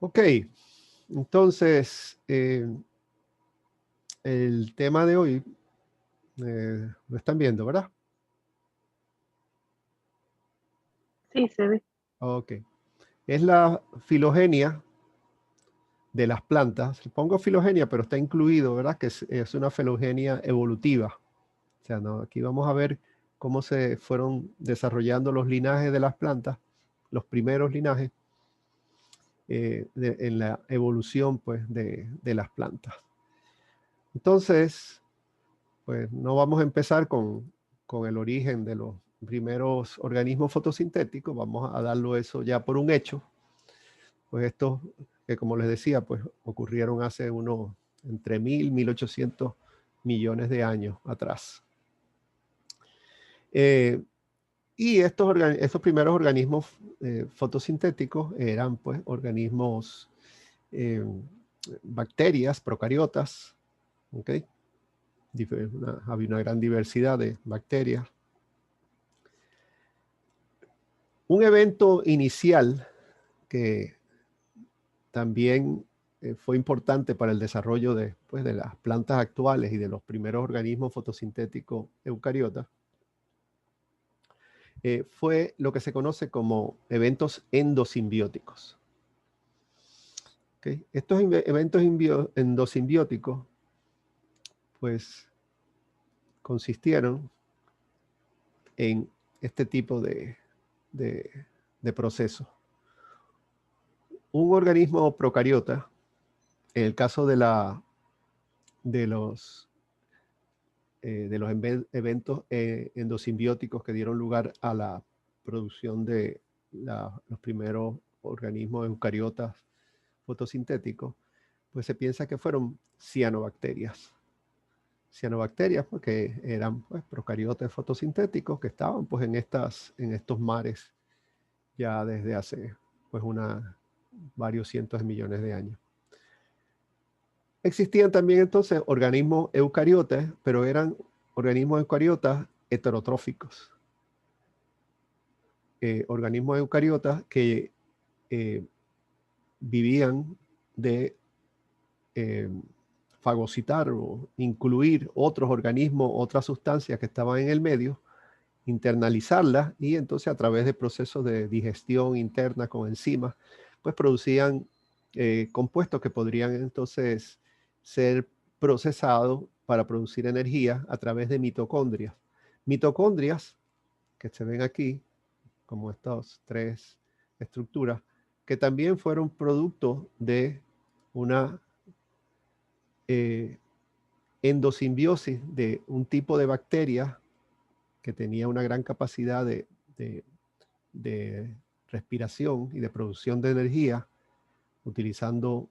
Ok, entonces el tema de hoy lo están viendo, ¿verdad? Sí, se ve. Ok, es la filogenia de las plantas. Pongo filogenia, pero está incluido, ¿verdad? Que es una filogenia evolutiva. O sea, ¿no? Aquí vamos a ver cómo se fueron desarrollando los linajes de las plantas, los primeros linajes en la evolución pues, de las plantas. Entonces, pues no vamos a empezar con el origen de los primeros organismos fotosintéticos, vamos a darlo eso ya por un hecho. Pues estos que, como les decía, pues ocurrieron hace unos entre 1.800 millones de años atrás. Y estos primeros organismos fotosintéticos eran pues organismos, bacterias, procariotas, ¿ok? Había una gran diversidad de bacterias. Un evento inicial que también fue importante para el desarrollo de las plantas actuales y de los primeros organismos fotosintéticos eucariotas, fue lo que se conoce como eventos endosimbióticos. ¿Okay? Estos eventos endosimbióticos pues consistieron en este tipo de procesos. Un organismo procariota, en el caso de los eventos endosimbióticos que dieron lugar a la producción de los primeros organismos eucariotas fotosintéticos, pues se piensa que fueron cianobacterias. Cianobacterias porque eran pues, procariotas fotosintéticos que estaban pues, en estos mares ya desde hace pues, varios cientos de millones de años. Existían también entonces organismos eucariotas, pero eran organismos eucariotas heterotróficos. Organismos eucariotas que vivían de fagocitar o incluir otros organismos, otras sustancias que estaban en el medio, internalizarlas y entonces a través de procesos de digestión interna con enzimas, pues producían compuestos que podrían entonces ser procesados para producir energía a través de mitocondrias. Mitocondrias, que se ven aquí, como estas tres estructuras, que también fueron producto de una endosimbiosis de un tipo de bacteria que tenía una gran capacidad de respiración y de producción de energía, utilizando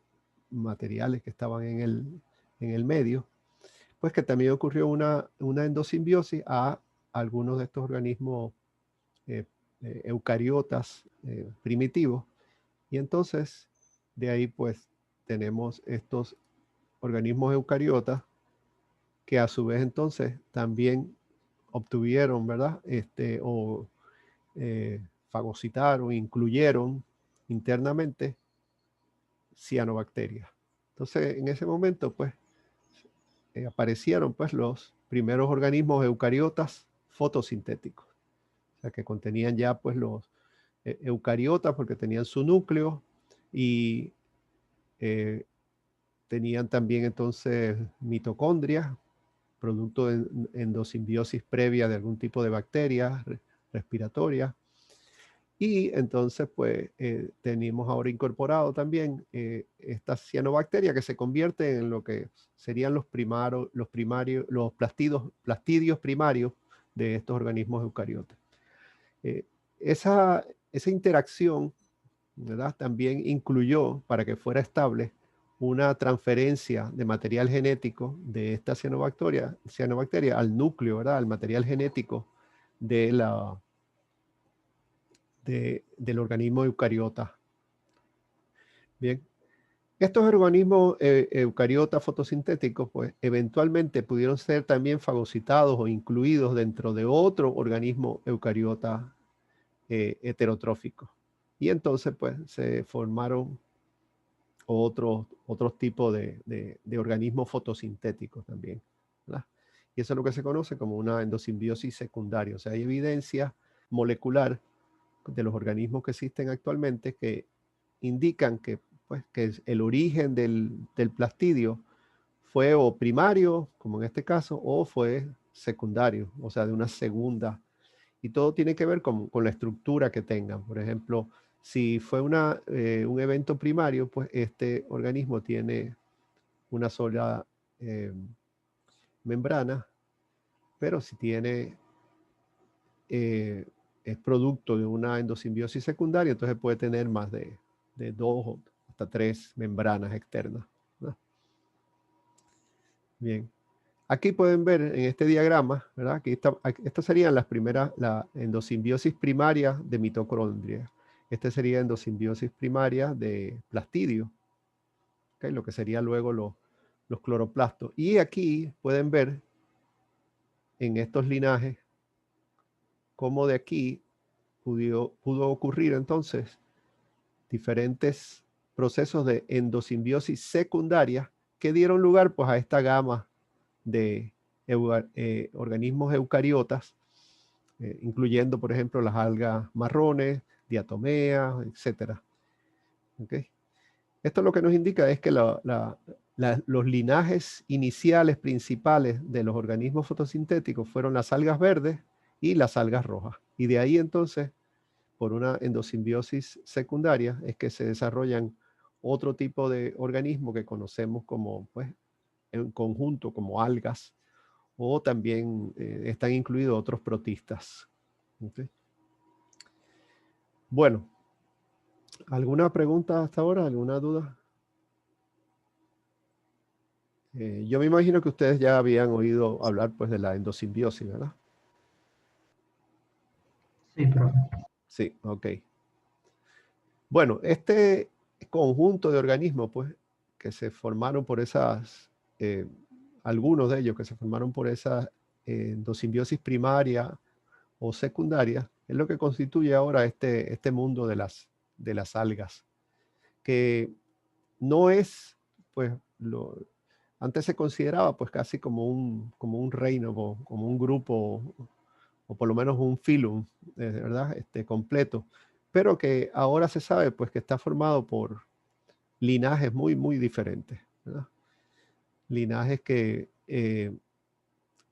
materiales que estaban en el medio, pues que también ocurrió una endosimbiosis a algunos de estos organismos eucariotas primitivos. Y entonces, de ahí pues tenemos estos organismos eucariotas que a su vez entonces también obtuvieron, ¿verdad? Fagocitaron, incluyeron internamente cianobacterias. Entonces, en ese momento, pues, aparecieron pues los primeros organismos eucariotas fotosintéticos. O sea, que contenían ya pues los eucariotas porque tenían su núcleo y tenían también entonces mitocondrias, producto de endosimbiosis previa de algún tipo de bacteria respiratoria. Y entonces, pues, tenemos ahora incorporado también esta cianobacteria que se convierte en lo que serían los plastidios primarios de estos organismos eucariotas. Esa interacción, ¿verdad? También incluyó, para que fuera estable, una transferencia de material genético de esta cianobacteria al núcleo, ¿verdad? Al material genético del organismo eucariota. Bien, estos organismos eucariotas fotosintéticos, pues eventualmente pudieron ser también fagocitados o incluidos dentro de otro organismo eucariota heterotrófico. Y entonces, pues, se formaron o otros tipos de organismos fotosintéticos también, ¿verdad? Y eso es lo que se conoce como una endosimbiosis secundaria. O sea, hay evidencia molecular de los organismos que existen actualmente que indican que, pues, que el origen del plastidio fue o primario, como en este caso, o fue secundario, o sea, de una segunda. Y todo tiene que ver con la estructura que tengan. Por ejemplo, si fue un evento primario, pues este organismo tiene una sola membrana, pero si tiene, es producto de una endosimbiosis secundaria, entonces puede tener más de 2 hasta 3 membranas externas, ¿no? Bien. Aquí pueden ver en este diagrama, ¿verdad? Estas serían las primeras, la endosimbiosis primaria de mitocondria. Este sería endosimbiosis primaria de plastidio, ¿okay? Lo que sería luego los cloroplastos. Y aquí pueden ver en estos linajes cómo de aquí pudo ocurrir entonces diferentes procesos de endosimbiosis secundaria que dieron lugar pues a esta gama de organismos eucariotas, incluyendo, por ejemplo, las algas marrones, diatomeas, etc. ¿Okay? Esto lo que nos indica es que los linajes iniciales principales de los organismos fotosintéticos fueron las algas verdes y las algas rojas. Y de ahí entonces, por una endosimbiosis secundaria, es que se desarrollan otro tipo de organismos que conocemos como, pues, en conjunto, como algas, o también están incluidos otros protistas. ¿Okay? Bueno, ¿alguna pregunta hasta ahora? ¿Alguna duda? Yo me imagino que ustedes ya habían oído hablar pues de la endosimbiosis, ¿verdad? Sí, profe. Sí, ok. Bueno, este conjunto de organismos pues que se formaron por esas, algunos de ellos que se formaron por esa endosimbiosis primaria o secundaria, es lo que constituye ahora este mundo de las algas, que no es, pues, antes se consideraba pues casi como un reino, como un grupo, o por lo menos un filum, ¿verdad? Completo, pero que ahora se sabe pues que está formado por linajes muy, muy diferentes, ¿verdad? Linajes que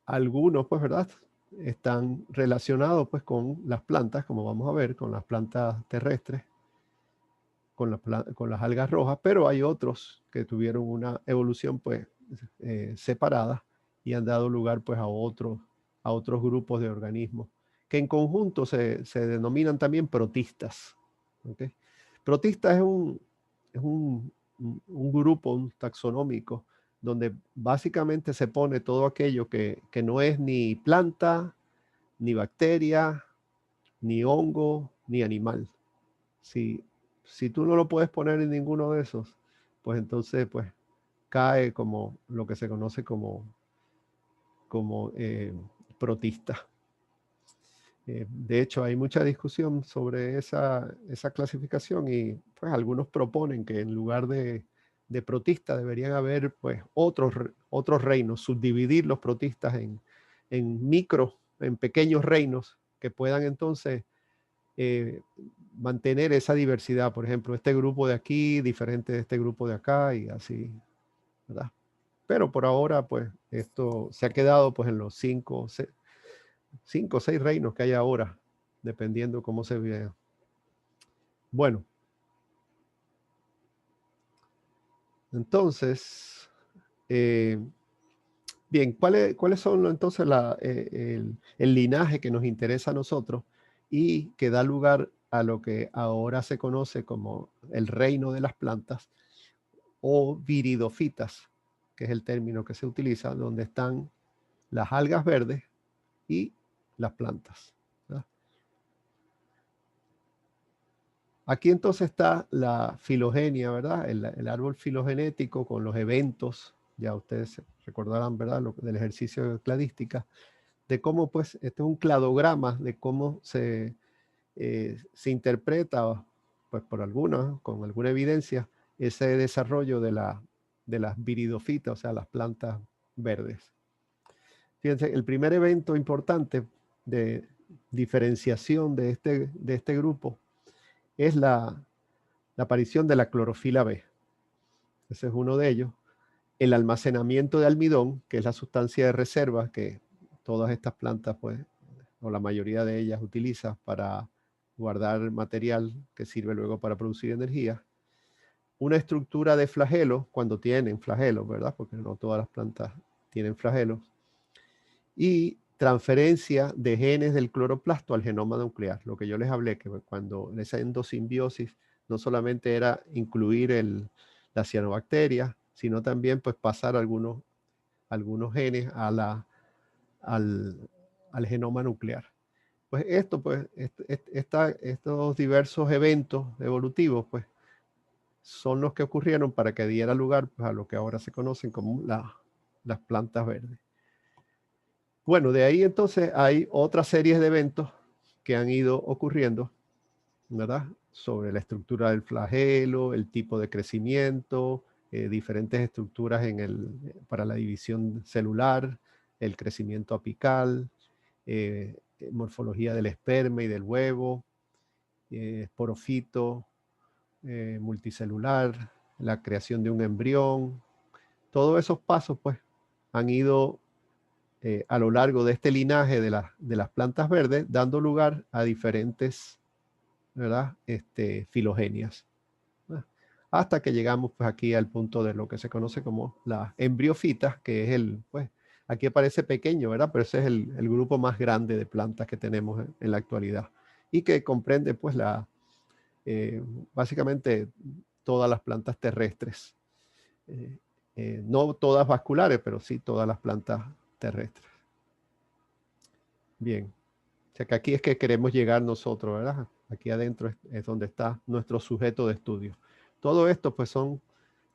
algunos, pues, ¿verdad? Están relacionados pues con las plantas, como vamos a ver, con las plantas terrestres, con las algas rojas, pero hay otros que tuvieron una evolución pues separada y han dado lugar pues a otros grupos de organismos que en conjunto se denominan también protistas. ¿Okay? Protista es un grupo taxonómico donde básicamente se pone todo aquello que no es ni planta, ni bacteria, ni hongo, ni animal. Si tú no lo puedes poner en ninguno de esos, pues entonces pues cae como lo que se conoce como protista. De hecho, hay mucha discusión sobre esa clasificación y pues algunos proponen que en lugar de protista deberían haber pues otros reinos, subdividir los protistas en pequeños reinos que puedan entonces mantener esa diversidad. Por ejemplo, este grupo de aquí, diferente de este grupo de acá y así, ¿verdad? Pero por ahora, pues, esto se ha quedado pues en los 5 o 6 reinos que hay ahora, dependiendo cómo se vea. Bueno. Entonces, bien, ¿cuáles son entonces el linaje que nos interesa a nosotros y que da lugar a lo que ahora se conoce como el reino de las plantas o viridofitas, que es el término que se utiliza, donde están las algas verdes y las plantas, ¿verdad? Aquí entonces está la filogenia, ¿verdad? El árbol filogenético con los eventos, ya ustedes recordarán, ¿verdad? Del ejercicio de cladística, de cómo pues este es un cladograma de cómo se interpreta, pues con alguna evidencia, ese desarrollo de las viridofitas, o sea, las plantas verdes. Fíjense, el primer evento importante de diferenciación de este grupo es la aparición de la clorofila B. Ese es uno de ellos. El almacenamiento de almidón, que es la sustancia de reserva que todas estas plantas, pues, o la mayoría de ellas utiliza para guardar material que sirve luego para producir energía. Una estructura de flagelos, cuando tienen flagelos, ¿verdad? Porque no todas las plantas tienen flagelos. Y transferencia de genes del cloroplasto al genoma nuclear. Lo que yo les hablé, que cuando esa endosimbiosis no solamente era incluir la cianobacteria, sino también pues pasar algunos genes al genoma nuclear. Pues estos diversos eventos evolutivos, pues, son los que ocurrieron para que diera lugar, pues, a lo que ahora se conocen como las plantas verdes. Bueno, de ahí entonces hay otra serie de eventos que han ido ocurriendo, ¿verdad? Sobre la estructura del flagelo, el tipo de crecimiento, diferentes estructuras para la división celular, el crecimiento apical, morfología del esperma y del huevo, esporofito, multicelular, la creación de un embrión. Todos esos pasos, pues, han ido a lo largo de este linaje de las plantas verdes, dando lugar a diferentes, ¿verdad? Filogenias. Hasta que llegamos, pues, aquí al punto de lo que se conoce como las embriofitas, que es pues, aquí parece pequeño, ¿verdad? Pero ese es el grupo más grande de plantas que tenemos en la actualidad y que comprende, pues, básicamente todas las plantas terrestres. No todas vasculares, pero sí todas las plantas terrestres. Bien. O sea que aquí es que queremos llegar nosotros, ¿verdad? Aquí adentro es donde está nuestro sujeto de estudio. Todo esto, pues, son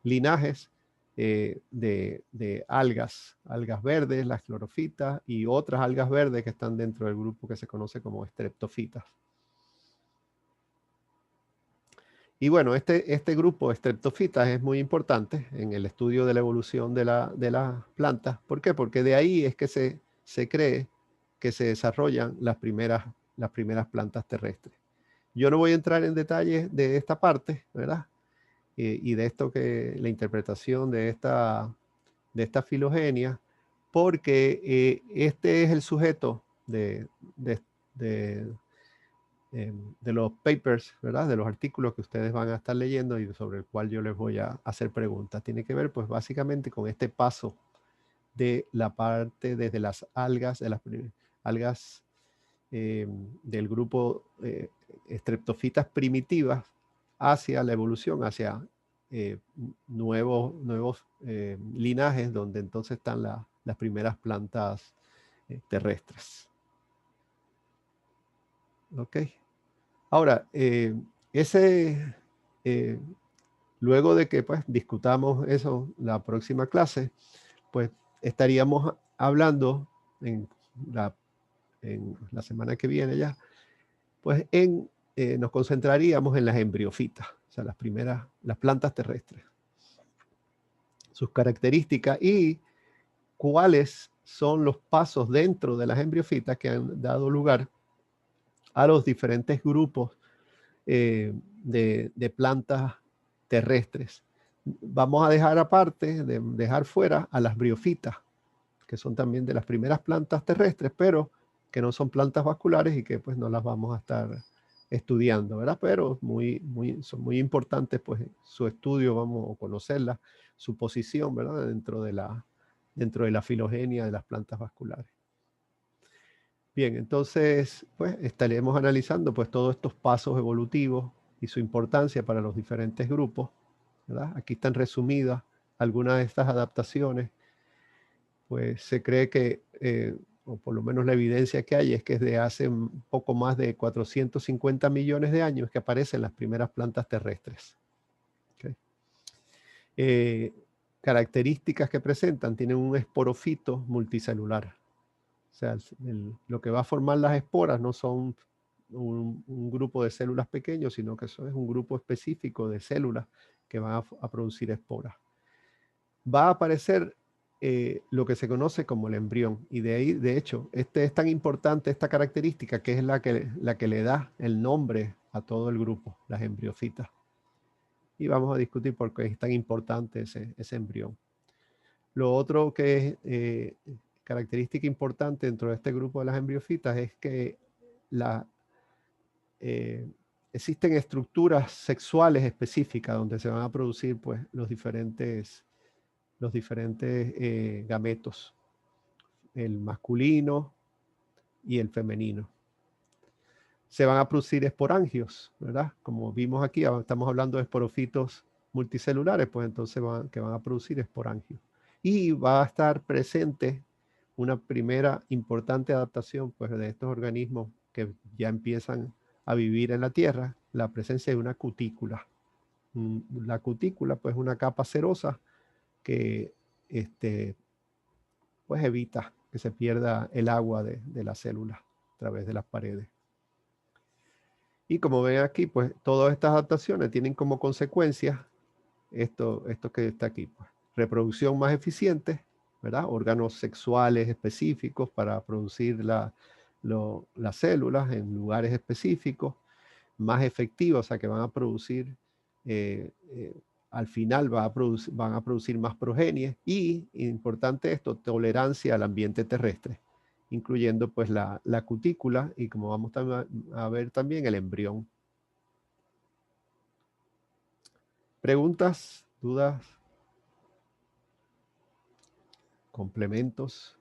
linajes de algas verdes, las clorofitas y otras algas verdes que están dentro del grupo que se conoce como streptofitas. Y bueno, este grupo de streptofitas es muy importante en el estudio de la evolución de las plantas. ¿Por qué? Porque de ahí es que se cree que se desarrollan las primeras plantas terrestres. Yo no voy a entrar en detalles de esta parte, ¿verdad? Y de esto la interpretación de esta filogenia, porque este es el sujeto de los papers, ¿verdad? De los artículos que ustedes van a estar leyendo y sobre el cual yo les voy a hacer preguntas. Tiene que ver, pues, básicamente con este paso de la parte desde las algas, de las algas del grupo streptofitas primitivas hacia la evolución, hacia nuevos linajes donde entonces están las primeras plantas terrestres. ¿Ok? Ahora, luego de que, pues, discutamos eso la próxima clase, pues estaríamos hablando en la semana que viene ya, pues nos concentraríamos en las embriofitas, o sea, las plantas terrestres, sus características y cuáles son los pasos dentro de las embriofitas que han dado lugar a los diferentes grupos de plantas terrestres. Vamos a dejar aparte, dejar fuera a las briofitas, que son también de las primeras plantas terrestres, pero que no son plantas vasculares y que, pues, no las vamos a estar estudiando, ¿verdad? Pero son muy importantes, pues, su estudio, vamos a conocerlas, su posición, ¿verdad? Dentro de la filogenia de las plantas vasculares. Bien, entonces, pues, estaremos analizando, pues, todos estos pasos evolutivos y su importancia para los diferentes grupos, ¿verdad? Aquí están resumidas algunas de estas adaptaciones. Pues se cree que, o por lo menos la evidencia que hay, es que desde hace un poco más de 450 millones de años que aparecen las primeras plantas terrestres. ¿Okay? Características que presentan, tienen un esporofito multicelular. O sea, lo que va a formar las esporas no son un grupo de células pequeños, sino que eso es un grupo específico de células que van a producir esporas. Va a aparecer lo que se conoce como el embrión. Y de ahí, de hecho, es tan importante esta característica que es la que le da el nombre a todo el grupo, las embriofitas. Y vamos a discutir por qué es tan importante ese embrión. Lo otro que es característica importante dentro de este grupo de las embriofitas es que existen estructuras sexuales específicas donde se van a producir pues, los diferentes gametos, el masculino y el femenino. Se van a producir esporangios, ¿verdad? Como vimos aquí, estamos hablando de esporofitos multicelulares, pues entonces van a producir esporangios. Y va a estar presente una primera importante adaptación pues, de estos organismos que ya empiezan a vivir en la Tierra, la presencia de una cutícula. La cutícula, pues, una capa cerosa que pues evita que se pierda el agua de las células a través de las paredes. Y como ven aquí, pues todas estas adaptaciones tienen como consecuencia esto que está aquí, pues, reproducción más eficiente, ¿verdad? Órganos sexuales específicos para producir las células en lugares específicos, más efectivos, o sea que van a producir al final van a producir más progenie y, importante esto, tolerancia al ambiente terrestre, incluyendo pues la cutícula y, como vamos a ver también, el embrión. ¿Preguntas? ¿Dudas? ¿Complementos?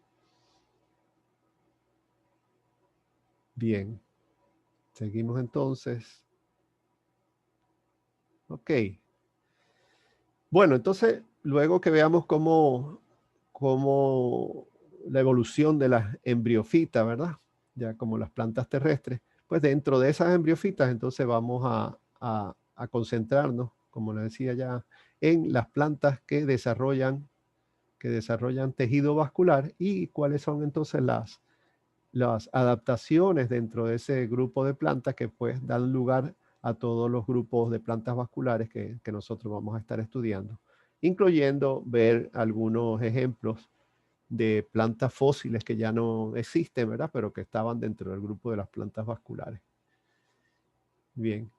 Bien. Seguimos entonces. Ok. Bueno, entonces, luego que veamos cómo la evolución de las embriofitas, ¿verdad? Ya como las plantas terrestres, pues dentro de esas embriofitas, entonces vamos a concentrarnos, como les decía ya, en las plantas que desarrollan tejido vascular y cuáles son entonces las adaptaciones dentro de ese grupo de plantas que pues dan lugar a todos los grupos de plantas vasculares que nosotros vamos a estar estudiando, incluyendo ver algunos ejemplos de plantas fósiles que ya no existen, ¿verdad? Pero que estaban dentro del grupo de las plantas vasculares. Bien.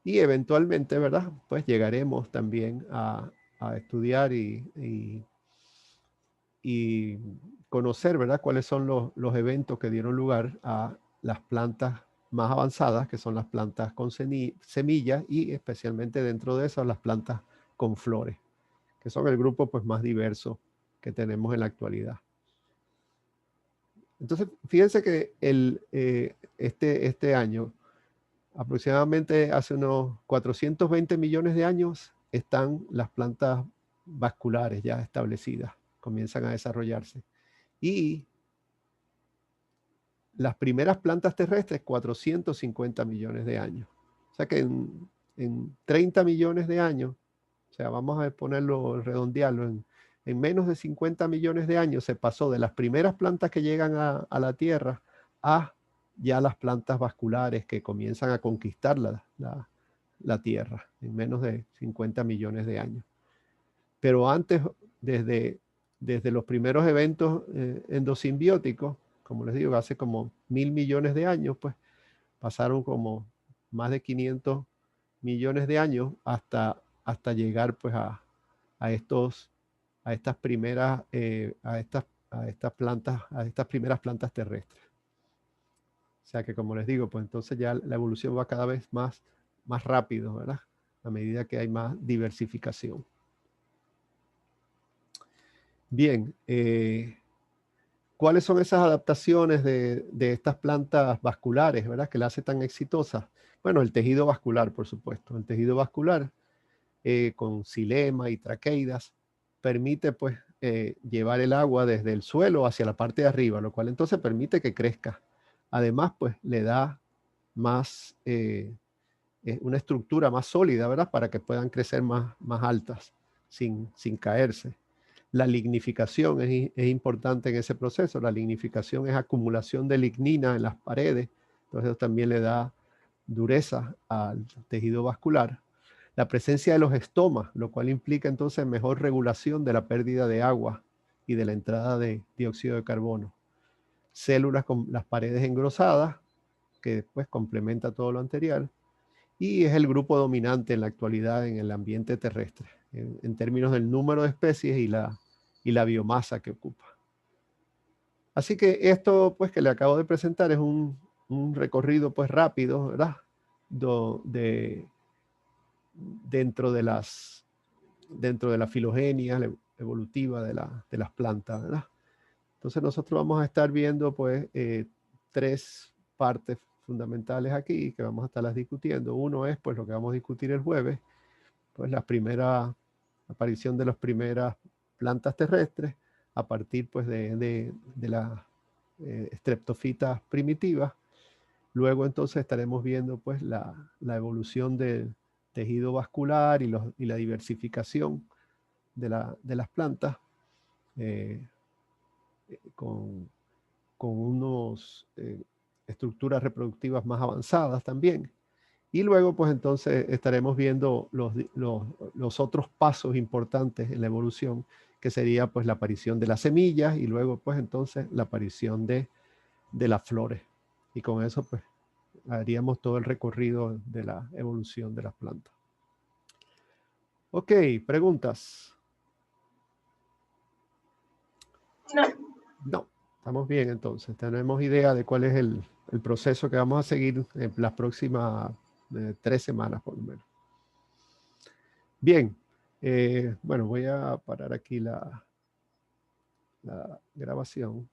Y eventualmente, ¿verdad? Pues llegaremos también a estudiar y conocer, ¿verdad? Cuáles son los eventos que dieron lugar a las plantas más avanzadas, que son las plantas con semillas y especialmente dentro de esas las plantas con flores, que son el grupo pues más diverso que tenemos en la actualidad. Entonces, fíjense que este año, aproximadamente hace unos 420 millones de años, están las plantas vasculares ya establecidas, comienzan a desarrollarse. Y las primeras plantas terrestres, 450 millones de años. O sea que en 30 millones de años, o sea, vamos a ponerlo, redondearlo, en menos de 50 millones de años se pasó de las primeras plantas que llegan a la Tierra a ya las plantas vasculares que comienzan a conquistar la Tierra en menos de 50 millones de años. Pero antes, desde los primeros eventos endosimbióticos, como les digo, hace como 1.000 millones de años, pues pasaron como más de 500 millones de años hasta llegar pues a estas primeras plantas terrestres. O sea que, como les digo, pues entonces ya la evolución va cada vez más rápido, ¿verdad? A medida que hay más diversificación. Bien, ¿cuáles son esas adaptaciones de estas plantas vasculares, ¿verdad? Que la hace tan exitosa? Bueno, el tejido vascular, por supuesto. El tejido vascular con xilema y traqueidas permite pues llevar el agua desde el suelo hacia la parte de arriba, lo cual entonces permite que crezca. Además, pues le da más, una estructura más sólida, ¿verdad? Para que puedan crecer más altas sin caerse. La lignificación es importante en ese proceso. La lignificación es acumulación de lignina en las paredes. Entonces eso también le da dureza al tejido vascular. La presencia de los estomas, lo cual implica entonces mejor regulación de la pérdida de agua y de la entrada de dióxido de carbono. Células con las paredes engrosadas, que después complementa todo lo anterior, y es el grupo dominante en la actualidad en el ambiente terrestre, en términos del número de especies y la biomasa que ocupa. Así que esto pues que le acabo de presentar es un recorrido pues rápido, ¿verdad? Dentro de la filogenia evolutiva de las plantas, ¿verdad? Entonces nosotros vamos a estar viendo pues tres partes fundamentales aquí que vamos a estarlas discutiendo. Uno es pues lo que vamos a discutir el jueves, pues la primera aparición de las primeras plantas terrestres a partir pues de las streptofitas primitivas. Luego entonces estaremos viendo pues la evolución del tejido vascular y la diversificación de las plantas con unas estructuras reproductivas más avanzadas también. Y luego pues entonces estaremos viendo los otros pasos importantes en la evolución, que sería pues la aparición de las semillas y luego pues entonces la aparición de las flores. Y con eso pues haríamos todo el recorrido de la evolución de las plantas. Ok, preguntas. No. No, estamos bien entonces. Tenemos idea de cuál es el proceso que vamos a seguir en las próximas 3 semanas por lo menos. Bien, bueno, voy a parar aquí la grabación.